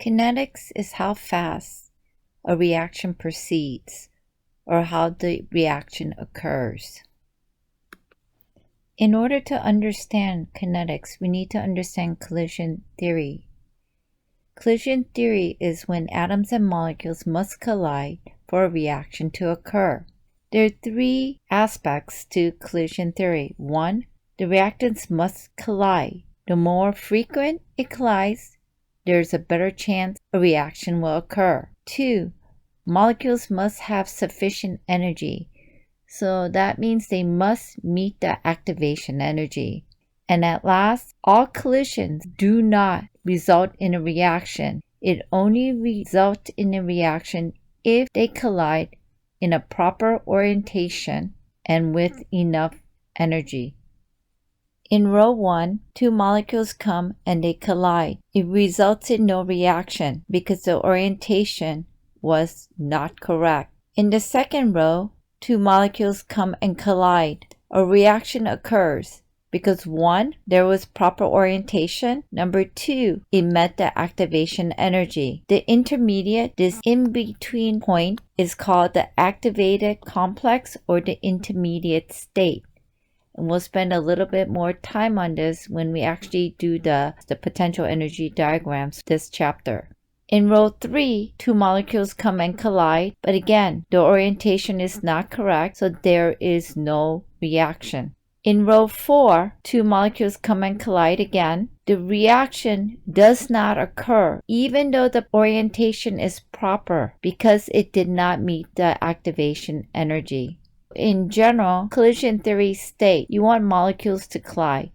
Kinetics is how fast a reaction proceeds or how the reaction occurs. In order to understand kinetics, we need to understand collision theory. Collision theory is when atoms and molecules must collide for a reaction to occur. There are three aspects to collision theory. One, the reactants must collide. The more frequent it collides, there's a better chance a reaction will occur. Two, molecules must have sufficient energy. So that means they must meet the activation energy. And at last, all collisions do not result in a reaction. It only results in a reaction if they collide in a proper orientation and with enough energy. In row 1, two molecules come and they collide. It results in no reaction because the orientation was not correct. In the second row, two molecules come and collide. A reaction occurs because 1, there was proper orientation. Number 2, it met the activation energy. The intermediate, this in-between point, is called the activated complex or the intermediate state. And we'll spend a little bit more time on this when we actually do the potential energy diagrams this chapter. In row 3, two molecules come and collide, but again, the orientation is not correct, so there is no reaction. In row 4, two molecules come and collide again. The reaction does not occur even though the orientation is proper because it did not meet the activation energy. In general, collision theory states you want molecules to collide.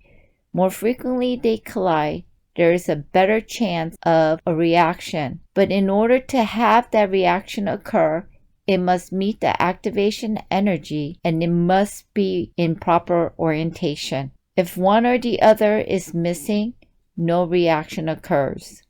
More frequently they collide, there is a better chance of a reaction. But in order to have that reaction occur, it must meet the activation energy and it must be in proper orientation. If one or the other is missing, no reaction occurs.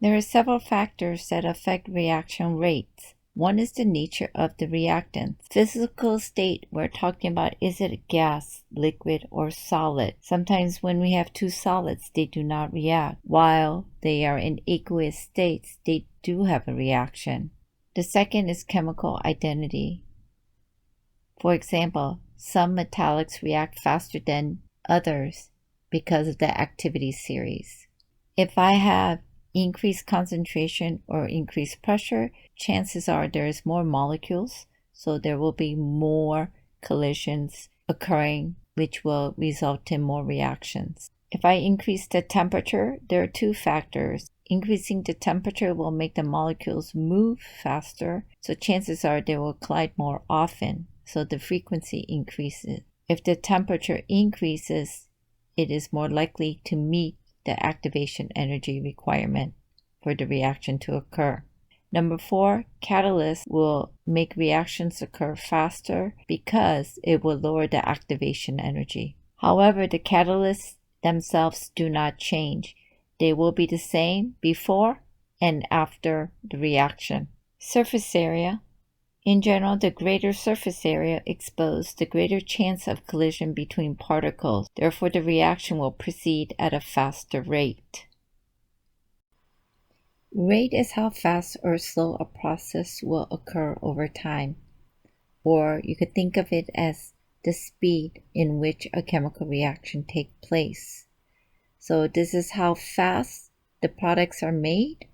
There are several factors that affect reaction rates. One is the nature of the reactant. Physical state, we're talking about is it a gas, liquid, or solid. Sometimes when we have two solids, they do not react. While they are in aqueous states, they do have a reaction. The second is chemical identity. For example, some metallics react faster than others because of the activity series. If I have increased concentration or increased pressure, chances are there is more molecules, so there will be more collisions occurring, which will result in more reactions. If I increase the temperature, there are two factors. Increasing the temperature will make the molecules move faster, so chances are they will collide more often, so the frequency increases. If the temperature increases, it is more likely to meet the activation energy requirement for the reaction to occur. Number 4, catalysts will make reactions occur faster because it will lower the activation energy. However, the catalysts themselves do not change. They will be the same before and after the reaction. Surface area. In general, the greater surface area exposed, the greater chance of collision between particles. Therefore, the reaction will proceed at a faster rate. Rate is how fast or slow a process will occur over time. Or you could think of it as the speed in which a chemical reaction takes place. So this is how fast the products are made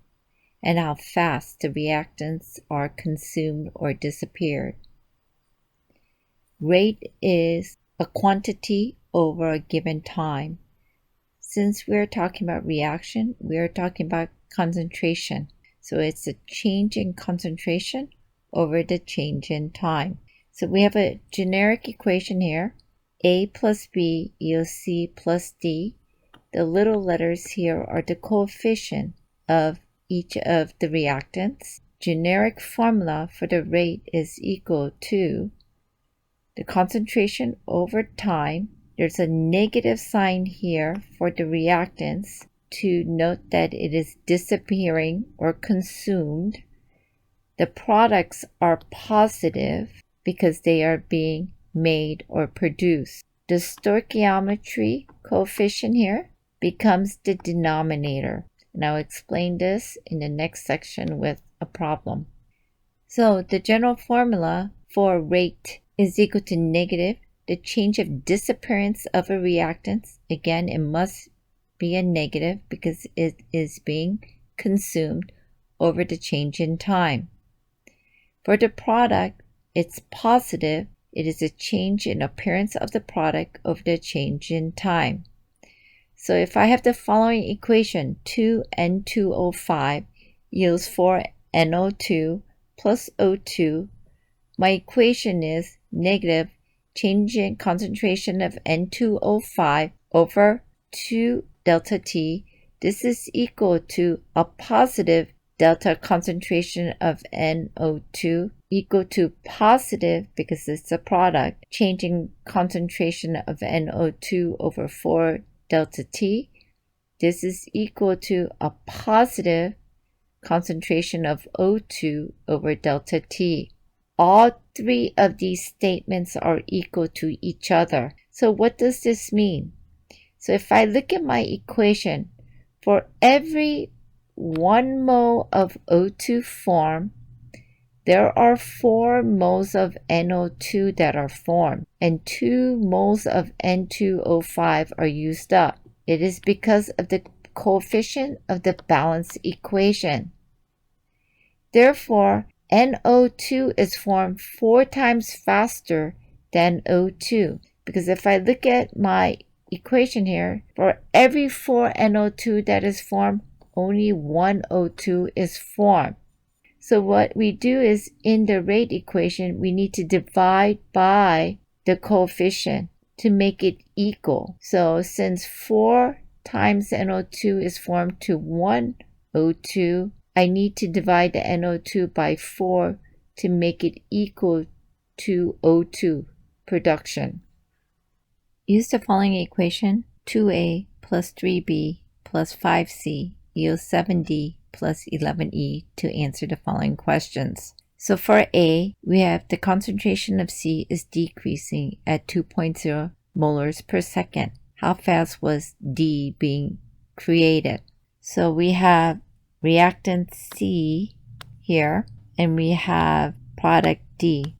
and how fast the reactants are consumed or disappeared. Rate is a quantity over a given time. Since we're talking about reaction, we're talking about concentration. So it's a change in concentration over the change in time. So we have a generic equation here. A plus B equals C plus D. The little letters here are the coefficient of each of the reactants. Generic formula for the rate is equal to the concentration over time. There's a negative sign here for the reactants to note that it is disappearing or consumed. The products are positive because they are being made or produced. The stoichiometry coefficient here becomes the denominator. and I'll explain this in the next section with a problem. So the general formula for rate is equal to negative the change of disappearance of a reactant. Again, it must be a negative because it is being consumed over the change in time. For the product, it's positive. It is a change in appearance of the product over the change in time. So if I have the following equation, 2N2O5 yields 4NO2 plus O2, my equation is negative change in concentration of N2O5 over 2 delta T. This is equal to a positive delta concentration of NO2 equal to positive, because it's a product, changing concentration of NO2 over 4 delta T. This is equal to a positive concentration of O2 over delta T. All three of these statements are equal to each other. So what does this mean? So if I look at my equation, for every 1 mole of O2 formed, there are 4 moles of NO2 that are formed, and 2 moles of N2O5 are used up. It is because of the coefficient of the balance equation. Therefore, NO2 is formed 4 times faster than O2, because if I look at my equation here, for every 4 NO2 that is formed, only 1 O2 is formed. So what we do is, in the rate equation, we need to divide by the coefficient to make it equal. So since 4 times NO2 is formed to 1 O2, I need to divide the NO2 by 4 to make it equal to O2 production. Use the following equation, 2A plus 3B plus 5C yields 7D plus 11E to answer the following questions. So for A, we have the concentration of C is decreasing at 2.0 molars per second. How fast was D being created? So we have reactant C here, and we have product D.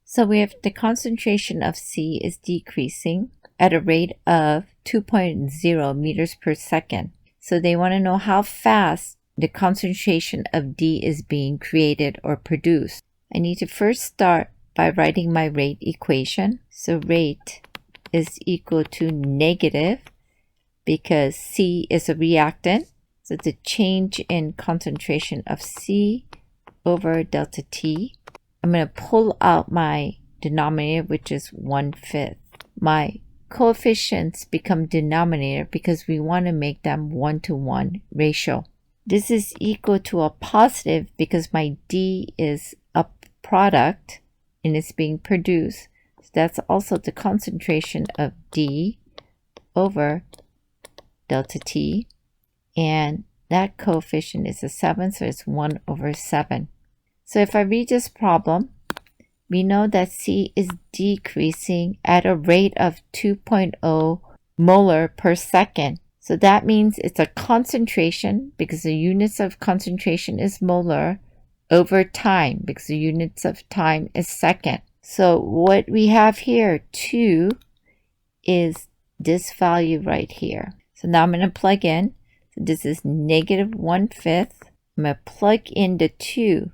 So we have the concentration of C is decreasing at a rate of 2.0 meters per second. So they want to know how fast the concentration of D is being created or produced. I need to first start by writing my rate equation. So rate is equal to negative, because C is a reactant. So the change in concentration of C over delta T. I'm going to pull out my denominator, which is 1/5. My coefficients become denominator because we want to make them 1-to-1 ratio. This is equal to a positive because my D is a product and it's being produced. So that's also the concentration of D over delta T. And that coefficient is a 7, so it's 1/7. So if I read this problem, we know that C is decreasing at a rate of 2.0 molar per second. So that means it's a concentration, because the units of concentration is molar, over time, because the units of time is second. So what we have here, 2, is this value right here. So now I'm going to plug in. So this is negative 1/5. I'm going to plug in the 2.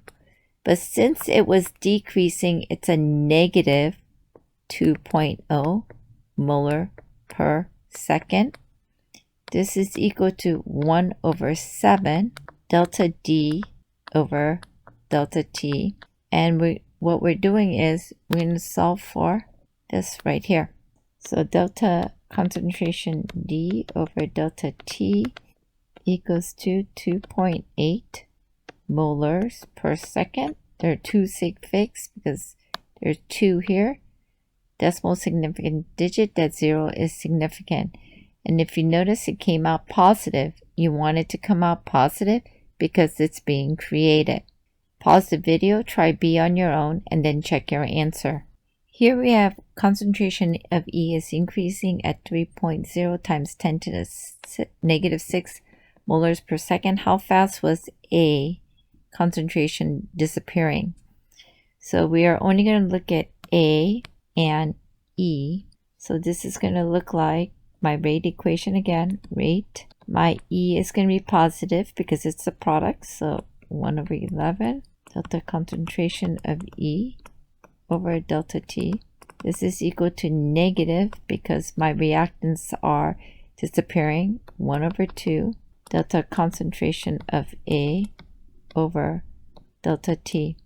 But since it was decreasing, it's a negative 2.0 molar per second. This is equal to 1/7 delta D over delta T. And what we're doing is we're going to solve for this right here. So delta concentration D over delta T equals to 2.8 molars per second. There are 2 sig figs because there's 2 here. Decimal significant digit, that 0 is significant. And if you notice it came out positive, you want it to come out positive because it's being created. Pause the video, try B on your own, and then check your answer. Here we have concentration of E is increasing at 3.0 times 10 to the negative 6 molars per second. How fast was A concentration disappearing? So we are only going to look at A and E. So this is going to look like my rate equation again, rate. My E is going to be positive because it's a product, so 1/11 delta concentration of E over delta T. This is equal to negative because my reactants are disappearing, 1/2 delta concentration of A over delta T.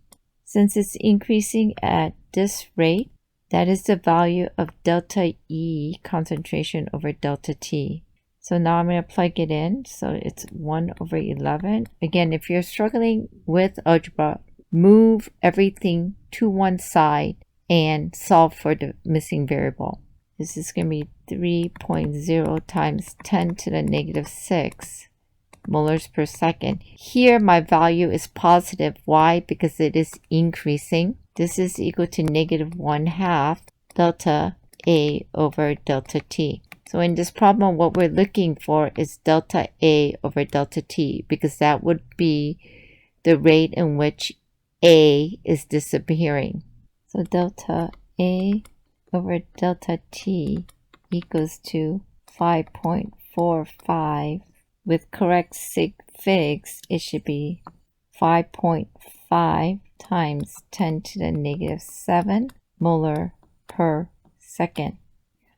Since it's increasing at this rate, that is the value of delta E concentration over delta T. So now I'm going to plug it in. So it's 1/11. Again, if you're struggling with algebra, move everything to one side and solve for the missing variable. This is going to be 3.0 times 10 to the negative 6 molars per second. Here my value is positive. Why? Because it is increasing. This is equal to negative 1/2 delta A over delta T. So in this problem, what we're looking for is delta A over delta T, because that would be the rate in which A is disappearing. So delta A over delta T equals to 5.45. With correct sig figs, it should be 5.5 times 10 to the negative 7 molar per second.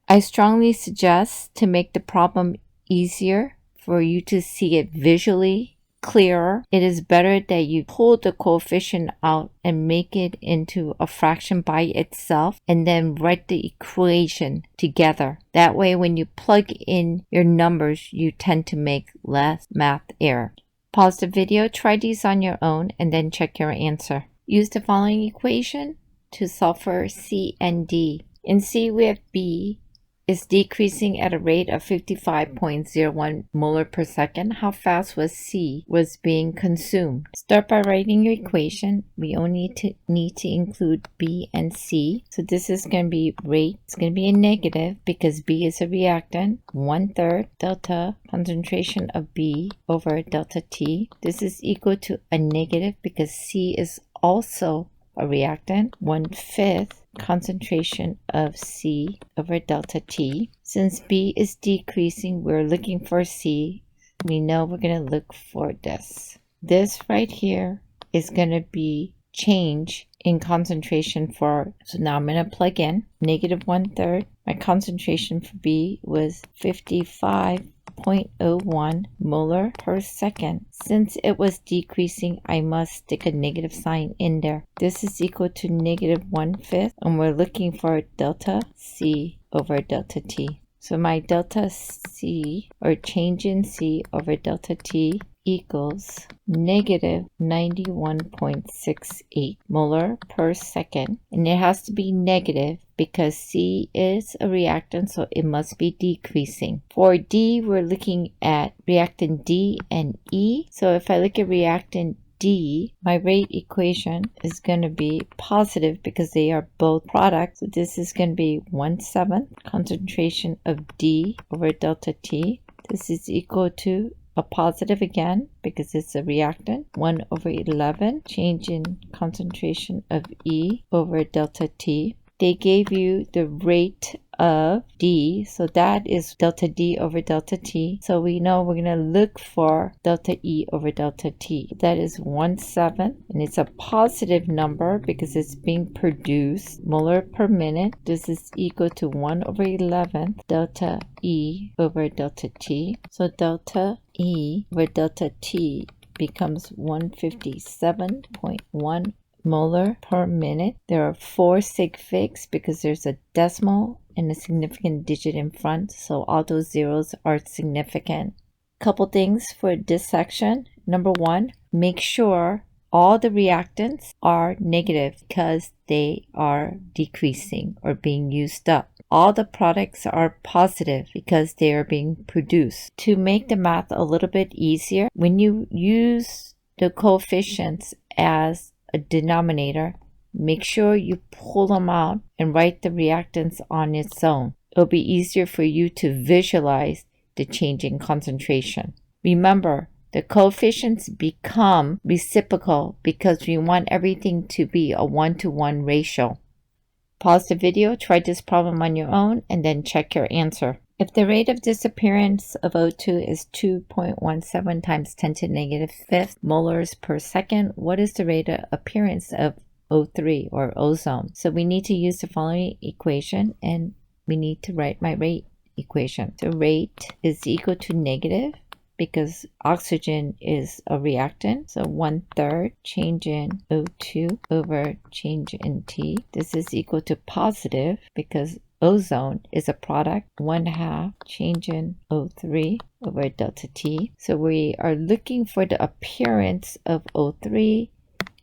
I strongly suggest, to make the problem easier for you to see it visually clearer, it is better that you pull the coefficient out and make it into a fraction by itself and then write the equation together. That way when you plug in your numbers, you tend to make less math error. Pause the video, try these on your own, and then check your answer. Use the following equation to solve for C and D. In C we have B is decreasing at a rate of 55.01 molar per second. How fast was C was being consumed? Start by writing your equation. We only need to include B and C. So this is going to be rate. It's going to be a negative because B is a reactant. 1/3 delta concentration of B over delta T. This is equal to a negative because C is also a reactant. 1/5 concentration of C over delta T. Since B is decreasing, we're looking for C. We know we're going to look for this. This right here is going to be change in concentration for, so now I'm going to plug in negative 1/3. My concentration for B was 55.01 molar per second. Since it was decreasing, I must stick a negative sign in there. This is equal to negative 1/5, and we're looking for delta C over delta T. So my delta C, or change in C over delta T, equals negative 91.68 molar per second. And it has to be negative because C is a reactant, so it must be decreasing. For D, we're looking at reactant D and E. So if I look at reactant D, my rate equation is going to be positive because they are both products. So this is going to be 1/7 concentration of D over delta T. This is equal to a positive again because it's a reactant. 1/11 change in concentration of E over delta T. They gave you the rate of D, so that is delta D over delta T. So we know we're going to look for delta E over delta T. That is 1/7, and it's a positive number because it's being produced molar per minute. This is equal to 1/11 delta E over delta T. So delta E over delta T becomes 157.1 molar per minute. There are 4 sig figs because there's a decimal and a significant digit in front, so all those zeros are significant. Couple things for this section. Number 1, make sure all the reactants are negative because they are decreasing or being used up. All the products are positive because they are being produced. To make the math a little bit easier, when you use the coefficients as a denominator, make sure you pull them out and write the reactants on its own. It'll be easier for you to visualize the change in concentration. Remember, the coefficients become reciprocal because we want everything to be a 1-to-1 ratio. Pause the video, try this problem on your own, and then check your answer. If the rate of disappearance of O2 is 2.17 times 10 to the negative fifth molars per second, what is the rate of appearance of O3 or ozone? So we need to use the following equation, and we need to write my rate equation. So rate is equal to negative because oxygen is a reactant. So 1/3 change in O2 over change in T. This is equal to positive because ozone is a product. 1/2 change in O3 over delta T. So we are looking for the appearance of O3.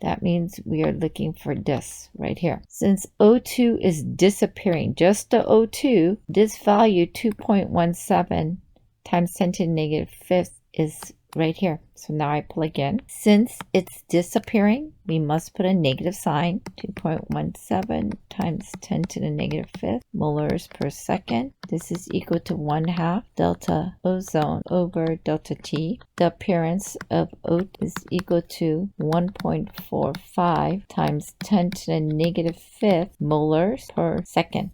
That means we are looking for this right here. Since O2 is disappearing, just the O2, this value 2.17 times 10 to the negative fifth is right here. So now I plug in. Since it's disappearing, we must put a negative sign. 2.17 times 10 to the negative fifth molars per second. This is equal to 1/2 delta ozone over delta T. The appearance of O is equal to 1.45 times 10 to the negative fifth molars per second.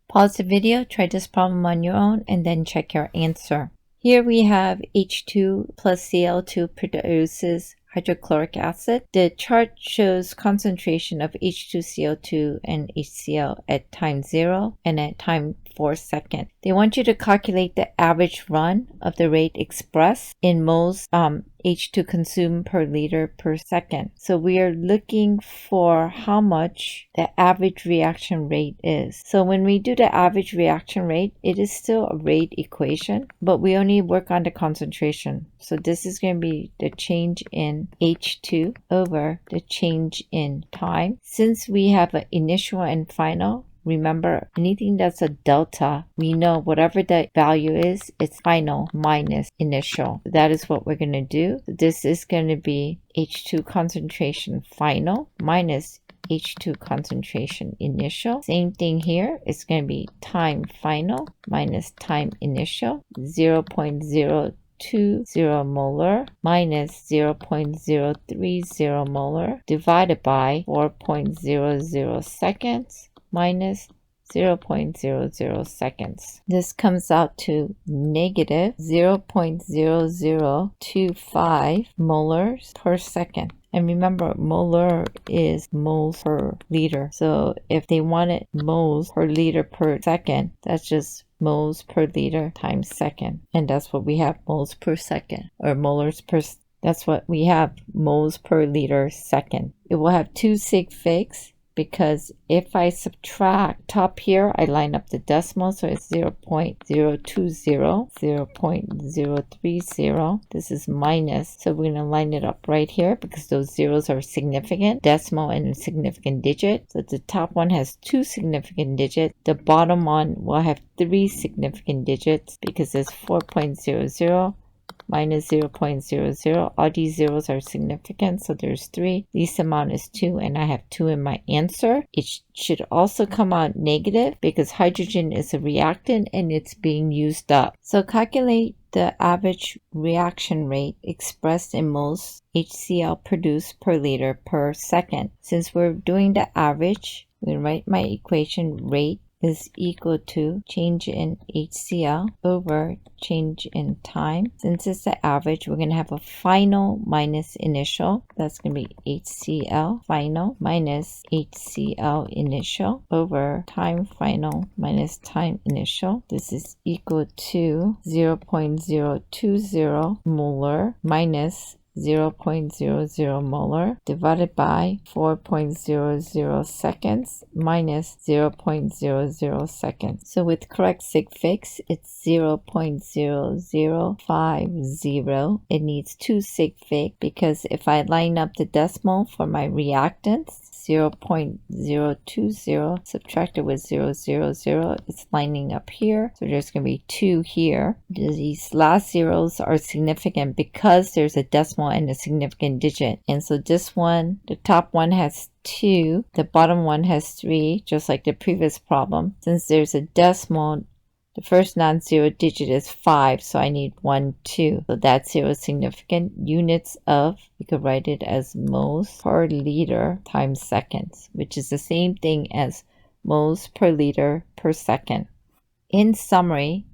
Pause the video, try this problem on your own, and then check your answer. Here we have H2 plus Cl2 produces hydrochloric acid. The chart shows concentration of H2CO2 and HCl at time 0 and at time 4 seconds. They want you to calculate the average run of the rate expressed in moles H2 consumed per liter per second. So we are looking for how much the average reaction rate is. So when we do the average reaction rate, it is still a rate equation, but we only work on the concentration. So this is going to be the change in H2 over the change in time. Since we have an initial and final, remember, anything that's a delta, we know whatever the value is, it's final minus initial. That is what we're going to do. This is going to be H2 concentration final minus H2 concentration initial. Same thing here. It's going to be time final minus time initial. 0.020 molar minus 0.030 molar divided by 4.00 seconds minus 0.00 seconds. This comes out to negative 0.0025 molars per second. And remember, molar is moles per liter. So if they wanted moles per liter per second, that's just moles per liter times second. And that's what we have, moles per second, or molars per. That's what we have, moles per liter second. It will have two sig figs, because if I subtract top here, I line up the decimal, so it's 0.020, 0.030. This is minus, so we're going to line it up right here because those zeros are significant, decimal and significant digit. So the top one has two significant digits. The bottom one will have three significant digits because it's 4.00 minus 0.00. All these zeros are significant, so there's 3. Least amount is 2, and I have 2 in my answer. It should also come out negative because hydrogen is a reactant and it's being used up. So calculate the average reaction rate expressed in moles HCl produced per liter per second. Since we're doing the average, we write my equation. Rate is equal to change in HCl over change in time. Since it's the average, we're going to have a final minus initial. That's going to be HCl final minus HCl initial over time final minus time initial. This is equal to 0.020 molar minus 0.00 molar divided by 4.00 seconds minus 0.00 seconds. So with correct sig figs, it's 0.0050. It needs 2 sig fig because if I line up the decimal for my reactants, 0.020 subtracted with 000, it's lining up here. So there's going to be 2 here. These last zeros are significant because there's a decimal and a significant digit. And so this one, the top one has 2, the bottom one has 3, just like the previous problem. Since there's a decimal, The first non-zero digit is 5, so I need 1, 2. So that's zero significant. Units of, you could write it as moles per liter times seconds, which is the same thing as moles per liter per second. In summary,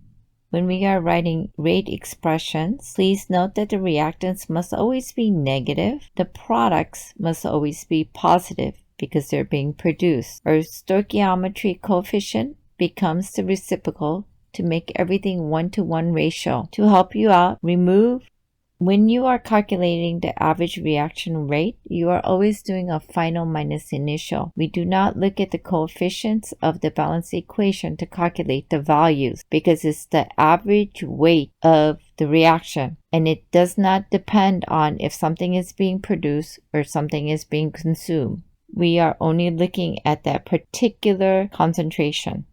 when we are writing rate expressions, please note that the reactants must always be negative. The products must always be positive because they're being produced. Our stoichiometry coefficient becomes the reciprocal to make everything 1-to-1 ratio. To help you out, when you are calculating the average reaction rate, you are always doing a final minus initial. We do not look at the coefficients of the balance equation to calculate the values because it's the average weight of the reaction, and it does not depend on if something is being produced or something is being consumed. We are only looking at that particular concentration.